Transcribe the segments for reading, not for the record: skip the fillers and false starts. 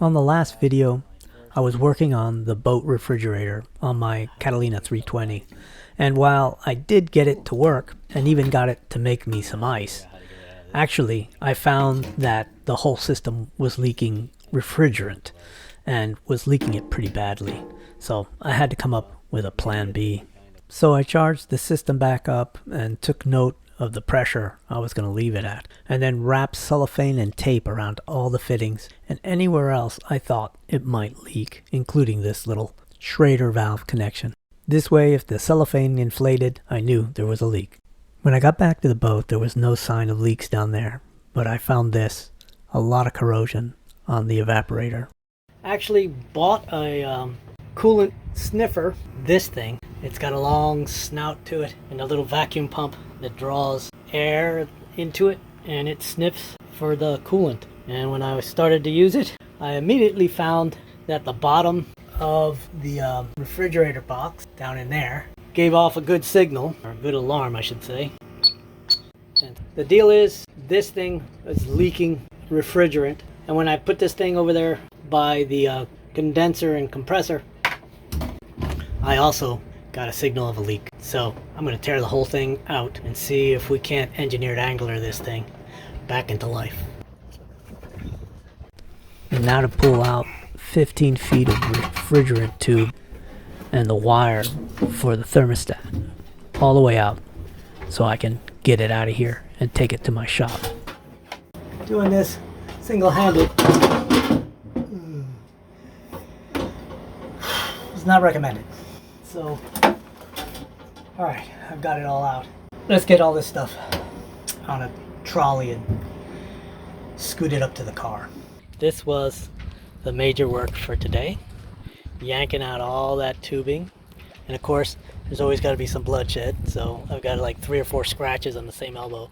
On the last video, I was working on the boat refrigerator on my Catalina 320, and while I did get it to work and even got it to make me some ice, actually I found that the whole system was leaking refrigerant and was leaking it pretty badly, so I had to come up with a plan B. So I charged the system back up and took note of the pressure I was going to leave it at, and then wrapped cellophane and tape around all the fittings and anywhere else I thought it might leak, including this little Schrader valve connection. This way, if the cellophane inflated, I knew there was a leak. When I got back to the boat, there was no sign of leaks down there, but I found this, a lot of corrosion on the evaporator. Actually bought a coolant sniffer, this thing. It's got a long snout to it and a little vacuum pump that draws air into it, and it sniffs for the coolant. And when I started to use it, I immediately found that the bottom of the refrigerator box down in there gave off a good signal, or a good alarm I should say. And the deal is, this thing is leaking refrigerant, and when I put this thing over there by the condenser and compressor, I also got a signal of a leak. So I'm going to tear the whole thing out and see if we can't engineered angler this thing back into life. And now to pull out 15 feet of refrigerant tube and the wire for the thermostat all the way out so I can get it out of here and take it to my shop. Doing this single-handed is not recommended. So, alright, I've got it all out. Let's get all this stuff on a trolley and scoot it up to the car. This was the major work for today. Yanking out all that tubing. And of course, there's always got to be some bloodshed. So I've got like 3 or 4 scratches on the same elbow.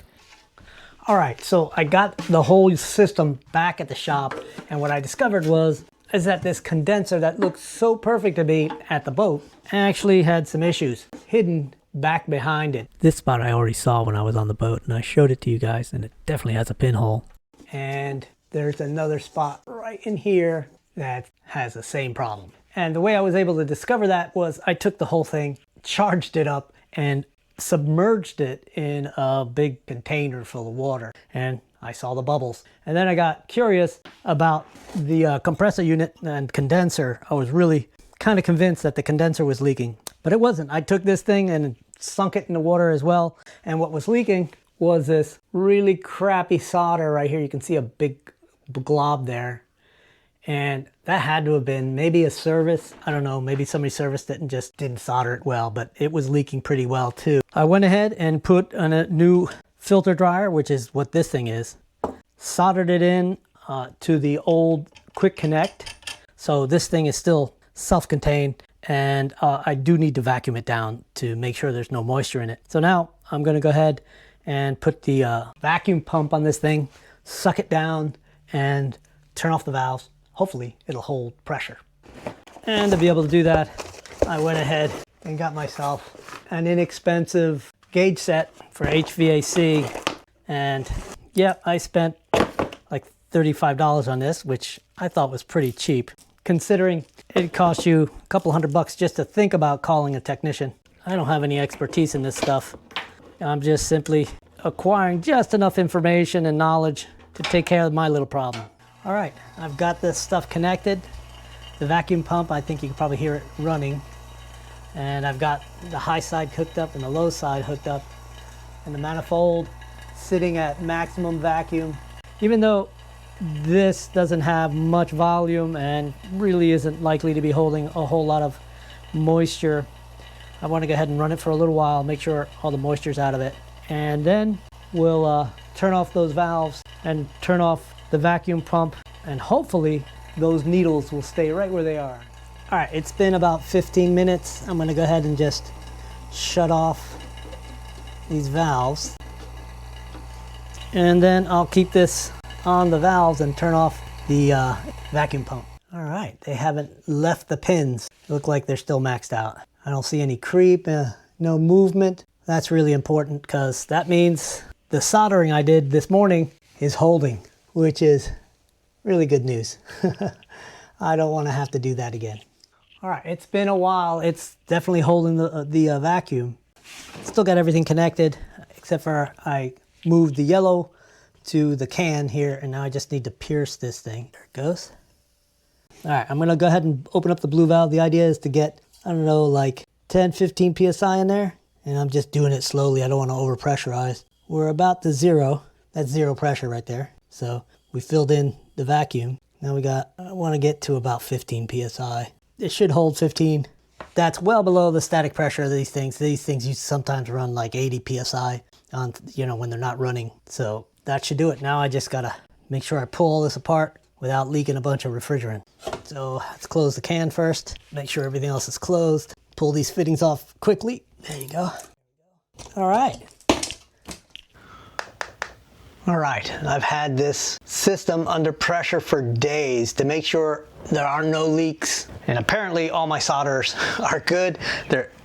Alright, so I got the whole system back at the shop. And what I discovered is that this condenser that looked so perfect to me at the boat actually had some issues hidden back behind it. This spot I already saw when I was on the boat, and I showed it to you guys, and it definitely has a pinhole. And there's another spot right in here that has the same problem. And the way I was able to discover that was I took the whole thing, charged it up, and submerged it in a big container full of water. And I saw the bubbles. And then I got curious about the compressor unit and condenser. I was really kind of convinced that the condenser was leaking, but it wasn't. I took this thing and sunk it in the water as well. And what was leaking was this really crappy solder right here. You can see a big glob there. And that had to have been maybe a service. I don't know, maybe somebody serviced it and just didn't solder it well, but it was leaking pretty well too. I went ahead and put on a new filter dryer, which is what this thing is, soldered it in to the old quick connect. So this thing is still self-contained, and I do need to vacuum it down to make sure there's no moisture in it. So now I'm going to go ahead and put the vacuum pump on this thing, suck it down, and turn off the valves. Hopefully it'll hold pressure. And to be able to do that, I went ahead and got myself an inexpensive gauge set for HVAC, and yeah, I spent like $35 on this, which I thought was pretty cheap considering it costs you a couple $100 just to think about calling a technician. I don't have any expertise in this stuff. I'm just simply acquiring just enough information and knowledge to take care of my little problem. All right, I've got this stuff connected. The vacuum pump, I think you can probably hear it running. And I've got the high side hooked up and the low side hooked up. And the manifold sitting at maximum vacuum. Even though this doesn't have much volume and really isn't likely to be holding a whole lot of moisture, I want to go ahead and run it for a little while, make sure all the moisture's out of it. And then we'll turn off those valves and turn off the vacuum pump, and hopefully those needles will stay right where they are. All right, it's been about 15 minutes. I'm gonna go ahead and just shut off these valves. And then I'll keep this on the valves and turn off the vacuum pump. All right, they haven't left the pins. They look like they're still maxed out. I don't see any creep, no movement. That's really important because that means the soldering I did this morning is holding, which is really good news. I don't want to have to do that again. All right, it's been a while. It's definitely holding the vacuum. Still got everything connected, except for I moved the yellow to the can here, and now I just need to pierce this thing. There it goes. All right, I'm gonna go ahead and open up the blue valve. The idea is to get, I don't know, like 10, 15 PSI in there, and I'm just doing it slowly. I don't want to over pressurize. We're about to zero. That's zero pressure right there. So we filled in the vacuum. Now I want to get to about 15 PSI. It should hold 15. That's well below the static pressure of these things. These things you sometimes run like 80 PSI on, when they're not running. So that should do it. Now I just gotta make sure I pull all this apart without leaking a bunch of refrigerant. So let's close the can first. Make sure everything else is closed. Pull these fittings off quickly. There you go. All right. All right, I've had this system under pressure for days to make sure there are no leaks. And apparently all my solders are good.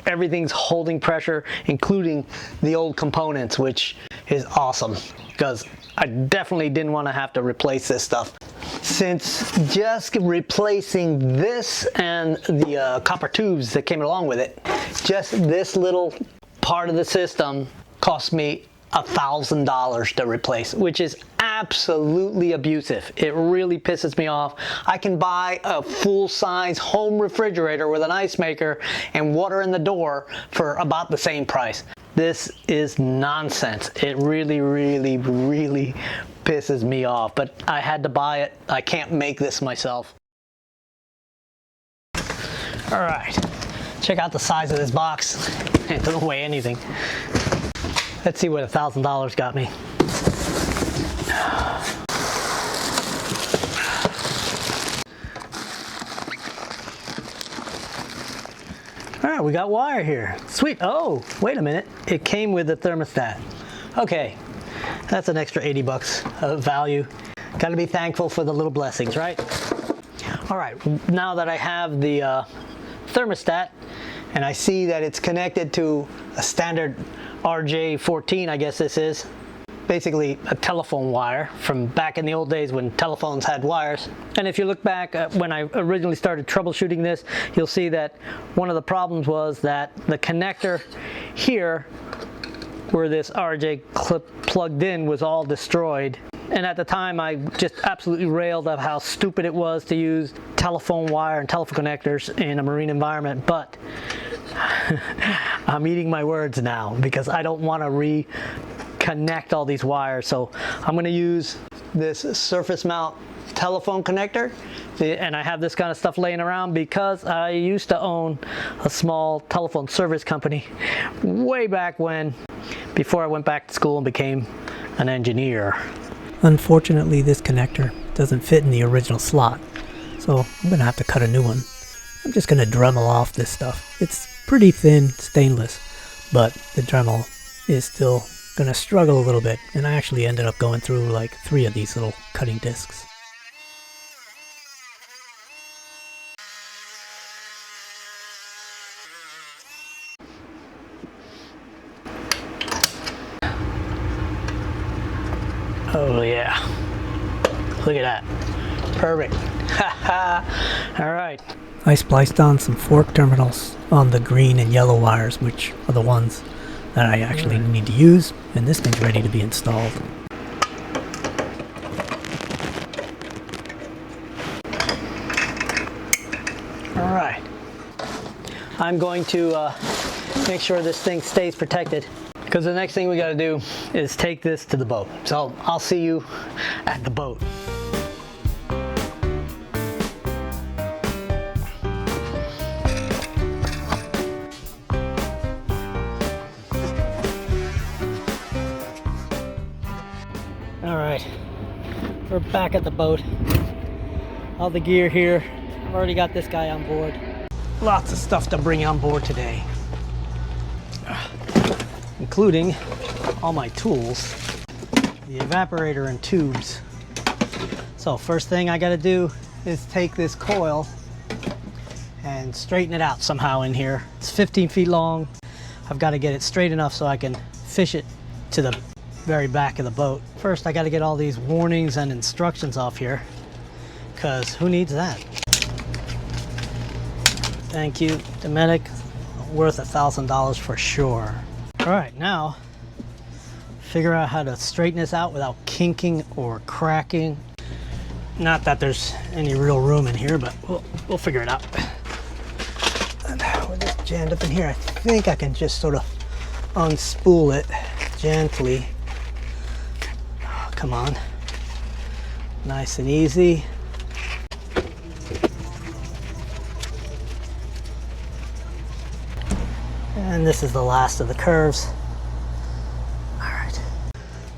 Everything's holding pressure, including the old components, which is awesome because I definitely didn't want to have to replace this stuff. Since just replacing this and the copper tubes that came along with it, just this little part of the system cost me $1,000 to replace, which is absolutely abusive. It really pisses me off. I can buy a full-size home refrigerator with an ice maker and water in the door for about the same price. This is nonsense. It really, really, really pisses me off, but I had to buy it. I can't make this myself. All right, check out the size of this box. It doesn't weigh anything. Let's see what $1,000 got me. All right, we got wire here. Sweet. Oh, wait a minute. It came with the thermostat. Okay, that's an extra 80 bucks of value. Gotta be thankful for the little blessings, right? All right, now that I have the thermostat and I see that it's connected to a standard RJ14, I guess this is. Basically a telephone wire from back in the old days when telephones had wires. And if you look back when I originally started troubleshooting this, you'll see that one of the problems was that the connector here where this RJ clip plugged in was all destroyed. And at the time I just absolutely railed of how stupid it was to use telephone wire and telephone connectors in a marine environment, but I'm eating my words now because I don't want to reconnect all these wires. So I'm going to use this surface mount telephone connector, and I have this kind of stuff laying around because I used to own a small telephone service company way back when, before I went back to school and became an engineer. Unfortunately, this connector doesn't fit in the original slot, so I'm going to have to cut a new one. I'm just going to Dremel off this stuff. It's pretty thin stainless, but the Dremel is still going to struggle a little bit, and I actually ended up going through like 3 of these little cutting discs. Oh yeah, look at that, perfect. All right. I spliced on some fork terminals on the green and yellow wires, which are the ones that I actually need to use, and this thing's ready to be installed. All right. I'm going to make sure this thing stays protected, because the next thing we got to do is take this to the boat. So I'll see you at the boat. All right, we're back at the boat. All the gear here. I've already got this guy on board. Lots of stuff to bring on board today, including all my tools, the evaporator and tubes. So first thing I gotta do is take this coil and straighten it out somehow in here. It's 15 feet long. I've got to get it straight enough so I can fish it to the very back of the boat. First I got to get all these warnings and instructions off here. because who needs that? Thank you, Dometic. Worth $1,000 for sure. All right, now figure out how to straighten this out without kinking or cracking. Not that there's any real room in here, but we'll figure it out. And we're just jammed up in here. I think I can just sort of unspool it gently. Oh, come on. Nice and easy. And this is the last of the curves. All right.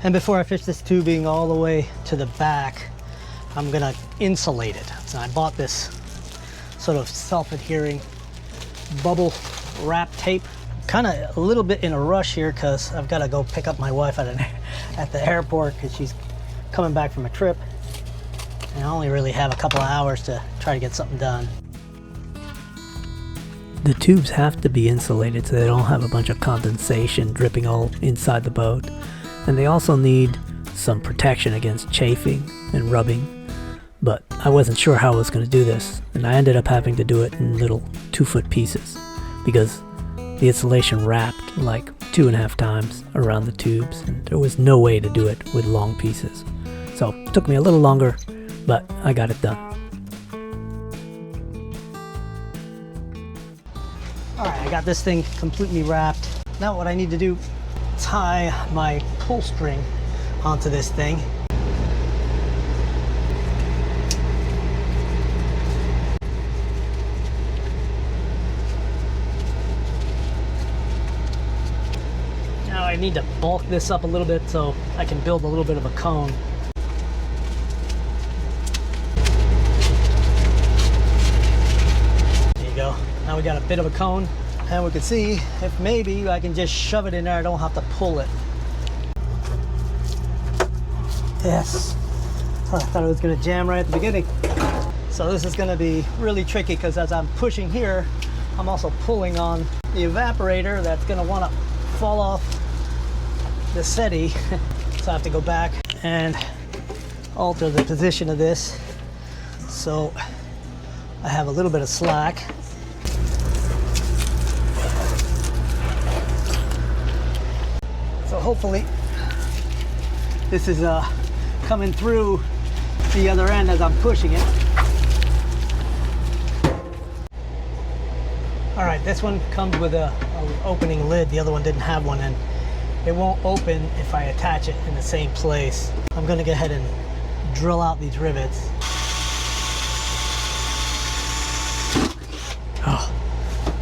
And before I fish this tubing all the way to the back, I'm gonna insulate it. So I bought this sort of self-adhering bubble wrap tape. Kind of a little bit in a rush here because I've got to go pick up my wife at the airport because she's coming back from a trip. And I only really have a couple of hours to try to get something done. The tubes have to be insulated so they don't have a bunch of condensation dripping all inside the boat. And they also need some protection against chafing and rubbing. But I wasn't sure how I was going to do this, and I ended up having to do it in little 2-foot pieces because the insulation wrapped like 2.5 times around the tubes, and there was no way to do it with long pieces. So it took me a little longer, but I got it done. Alright, I got this thing completely wrapped. Now what I need to do, tie my pull string onto this thing. Now I need to bulk this up a little bit so I can build a little bit of a cone. There you go. Now we got a bit of a cone, and we can see if maybe I can just shove it in there. I don't have to pull it. Yes. I thought it was going to jam right at the beginning. So this is going to be really tricky because as I'm pushing here, I'm also pulling on the evaporator that's going to want to fall off the settee. So I have to go back and alter the position of this so I have a little bit of slack. So hopefully this is coming through the other end as I'm pushing it. All right, this one comes with a opening lid. The other one didn't have one, and it won't open if I attach it in the same place. I'm gonna go ahead and drill out these rivets. Oh,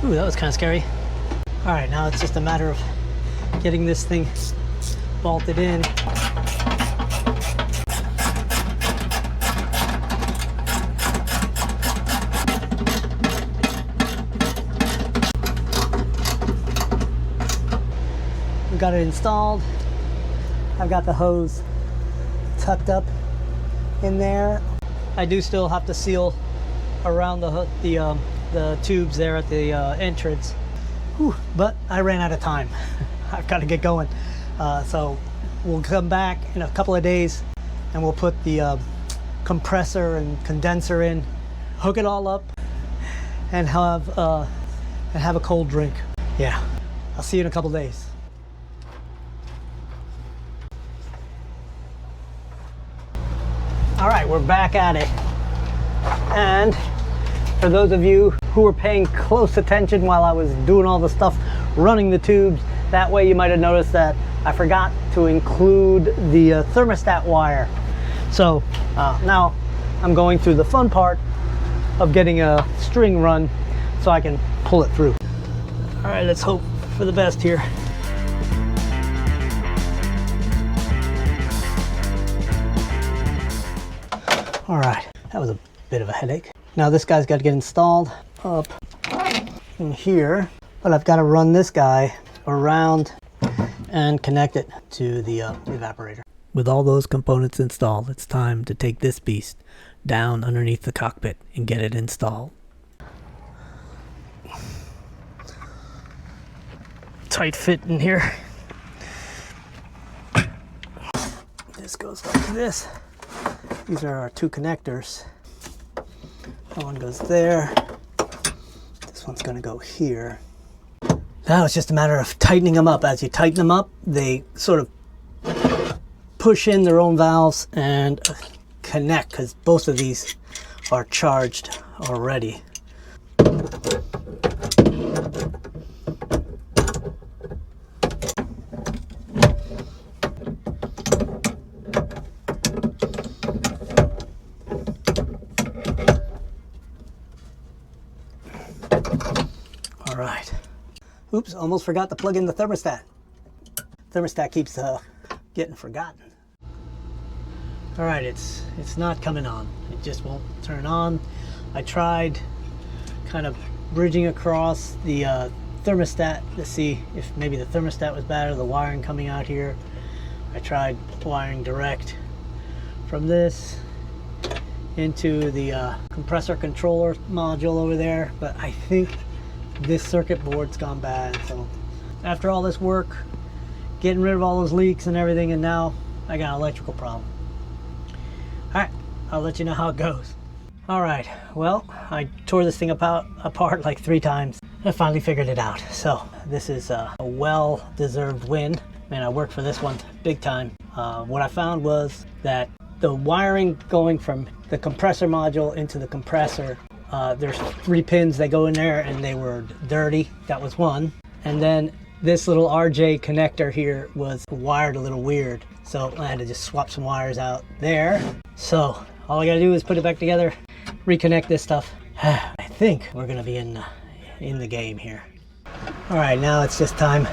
ooh, that was kind of scary. All right, now it's just a matter of getting this thing bolted in. We got it installed. I've got the hose tucked up in there. I do still have to seal around the tubes there at the entrance. Whew, but I ran out of time. I've got to get going. So we'll come back in a couple of days and we'll put the compressor and condenser in, hook it all up, and have a cold drink. Yeah, I'll see you in a couple of days. All right, we're back at it. And for those of you who were paying close attention while I was doing all the stuff running the tubes, that way you might have noticed that I forgot to include the thermostat wire. So now I'm going through the fun part of getting a string run so I can pull it through. All right, let's hope for the best here. All right, that was a bit of a headache. Now this guy's got to get installed up in here, but I've got to run this guy around and connect it to the evaporator. With all those components installed, it's time to take this beast down underneath the cockpit and get it installed. Tight fit in here. This goes like this. These are our two connectors. That one goes there. This one's going to go here. Now it's just a matter of tightening them up. As you tighten them up, they sort of push in their own valves and connect, because both of these are charged already. All right. Oops, almost forgot to plug in the thermostat. Thermostat keeps getting forgotten. All right, it's not coming on. It just won't turn on. I tried kind of bridging across the thermostat to see if maybe the thermostat was bad or the wiring coming out here. I tried wiring direct from this into the compressor controller module over there, but I think this circuit board's gone bad. So after all this work, getting rid of all those leaks and everything, and now I got an electrical problem. All right, I'll let you know how it goes. All right, well, I tore this thing apart like 3 times. I finally figured it out. So this is a well-deserved win. Man, I worked for this one big time. What I found was that the wiring going from the compressor module into the compressor, there's 3 pins that go in there and they were dirty. That was one. And then this little RJ connector here was wired a little weird. So I had to just swap some wires out there. So all I gotta do is put it back together, reconnect this stuff. I think we're gonna be in the game here. All right, now it's just time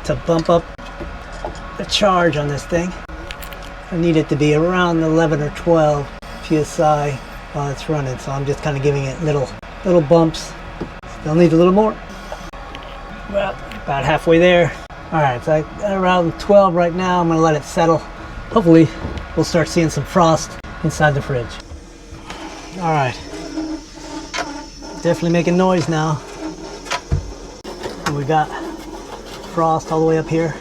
to bump up the charge on this thing. I need it to be around 11 or 12 psi while it's running, so I'm just kind of giving it little bumps. Still need a little more. Well, about halfway there. All right, so I got around 12 right now. I'm gonna let it settle. Hopefully we'll start seeing some frost inside the fridge. All right, definitely making noise now. And we got frost all the way up here.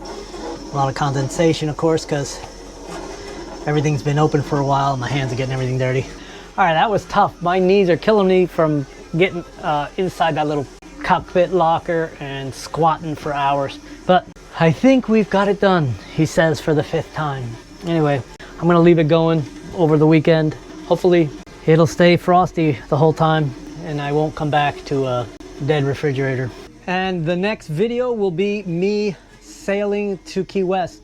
A lot of condensation, of course, because everything's been open for a while. My hands are getting everything dirty. All right, that was tough. My knees are killing me from getting inside that little cockpit locker and squatting for hours. But I think we've got it done, he says for the 5th time. Anyway, I'm gonna leave it going over the weekend. Hopefully it'll stay frosty the whole time and I won't come back to a dead refrigerator. And the next video will be me sailing to Key West.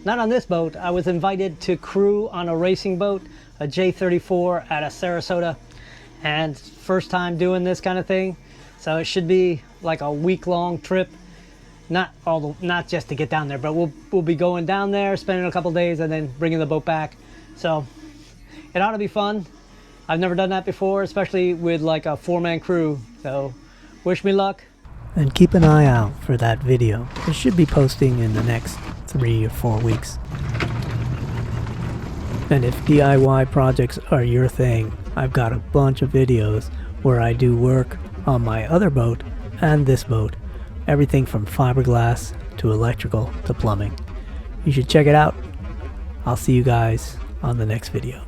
Not on this boat. I was invited to crew on a racing boat, a J34 out of Sarasota, and first time doing this kind of thing. So it should be like a week-long trip. Not just to get down there, but we'll be going down there, spending a couple days, and then bringing the boat back. So it ought to be fun. I've never done that before, especially with like a 4-man crew. So wish me luck. And keep an eye out for that video. It should be posting in the next 3 or 4 weeks. And if DIY projects are your thing, I've got a bunch of videos where I do work on my other boat and this boat. Everything from fiberglass to electrical to plumbing. You should check it out. I'll see you guys on the next video.